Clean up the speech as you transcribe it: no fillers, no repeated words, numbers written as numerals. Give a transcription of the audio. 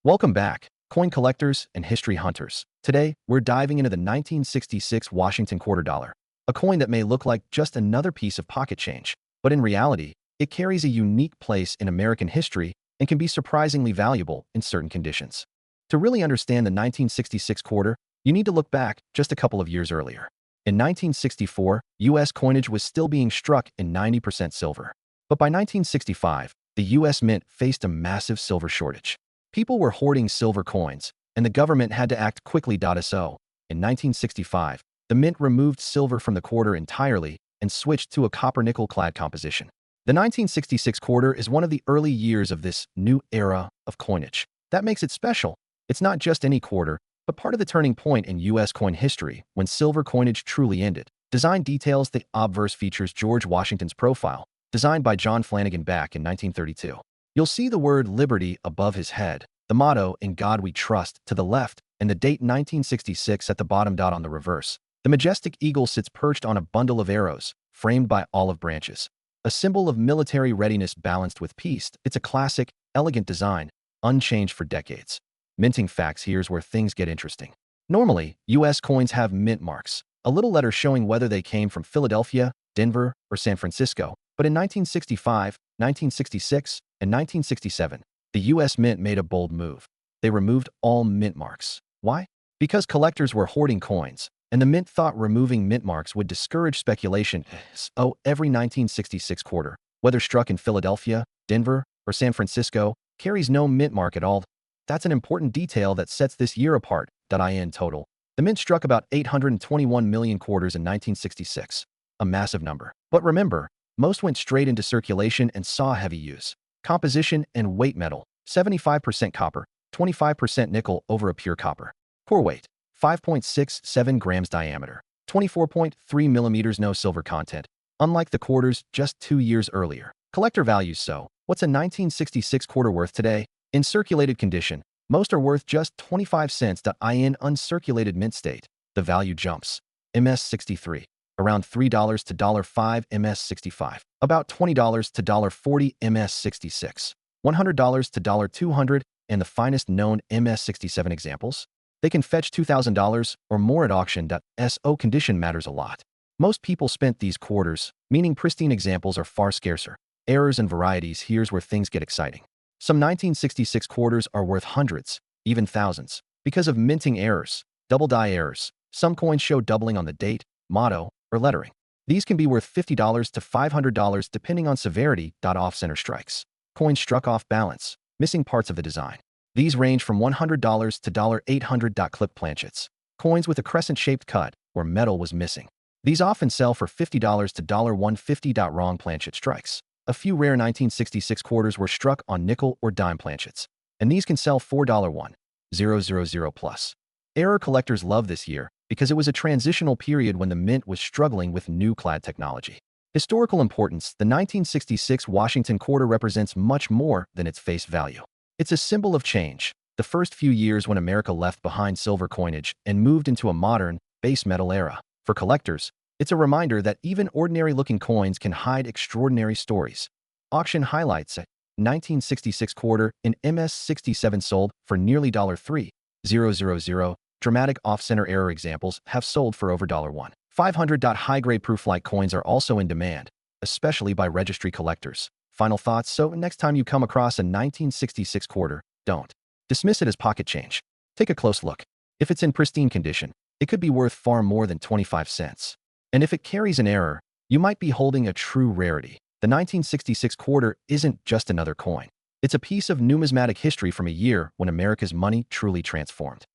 Welcome back, coin collectors and history hunters. Today, we're diving into the 1966 Washington quarter dollar, a coin that may look like just another piece of pocket change, but in reality, it carries a unique place in American history and can be surprisingly valuable in certain conditions. To really understand the 1966 quarter, you need to look back just a couple of years earlier. In 1964, U.S. coinage was still being struck in 90% silver. But by 1965, the U.S. Mint faced a massive silver shortage. People were hoarding silver coins, and the government had to act quickly. So, in 1965, the Mint removed silver from the quarter entirely and switched to a copper-nickel clad composition. The 1966 quarter is one of the early years of this new era of coinage. That makes it special. It's not just any quarter, but part of the turning point in U.S. coin history when silver coinage truly ended. Design details the obverse features George Washington's profile, designed by John Flanagan back in 1932. You'll see the word Liberty above his head, the motto "In God We Trust" to the left, and the date 1966 at the bottom. On the reverse, the majestic eagle sits perched on a bundle of arrows, framed by olive branches. A symbol of military readiness balanced with peace. It's a classic, elegant design, unchanged for decades. Minting facts: here's where things get interesting. Normally, U.S. coins have mint marks, a little letter showing whether they came from Philadelphia, Denver, or San Francisco. But in 1965, 1966, and 1967, the U.S. Mint made a bold move. They removed all mint marks. Why? Because collectors were hoarding coins, and the Mint thought removing mint marks would discourage speculation. So every 1966 quarter, whether struck in Philadelphia, Denver, or San Francisco, carries no mint mark at all. That's an important detail that sets this year apart. In total, the Mint struck about 821 million quarters in 1966, a massive number. But remember, most went straight into circulation and saw heavy use. Composition and weight: metal, 75% copper, 25% nickel over a pure copper. Core weight, 5.67 grams. Diameter, 24.3 millimeters. No silver content, unlike the quarters just 2 years earlier. Collector values: so, what's a 1966 quarter worth today? In circulated condition, most are worth just 25 cents. In uncirculated mint state, the value jumps. MS63. Around $3 to $5 MS65, about $20 to $40 MS66, $100 to $200, and the finest known MS67 examples. They can fetch $2,000 or more at auction. So condition matters a lot. Most people spent these quarters, meaning pristine examples are far scarcer. Errors and varieties: here's where things get exciting. Some 1966 quarters are worth hundreds, even thousands, because of minting errors, double die errors. Some coins show doubling on the date, motto, or lettering. These can be worth $50 to $500 depending on severity. Off-center strikes. Coins struck off balance, missing parts of the design. These range from $100 to $800. Clip planchets. Coins with a crescent-shaped cut where metal was missing. These often sell for $50 to $150. Wrong planchet strikes. A few rare 1966 quarters were struck on nickel or dime planchets, and these can sell for $4,100 plus. Error collectors love this year because it was a transitional period when the Mint was struggling with new clad technology. Historical importance: the 1966 Washington quarter represents much more than its face value. It's a symbol of change, the first few years when America left behind silver coinage and moved into a modern, base metal era. For collectors, it's a reminder that even ordinary-looking coins can hide extraordinary stories. Auction highlights: a 1966 quarter in MS67 sold for nearly $3,000. Dramatic off-center error examples have sold for over $1,500. High-grade proof-like coins are also in demand, especially by registry collectors. Final thoughts: so next time you come across a 1966 quarter, don't dismiss it as pocket change. Take a close look. If it's in pristine condition, it could be worth far more than 25 cents. And if it carries an error, you might be holding a true rarity. The 1966 quarter isn't just another coin. It's a piece of numismatic history from a year when America's money truly transformed.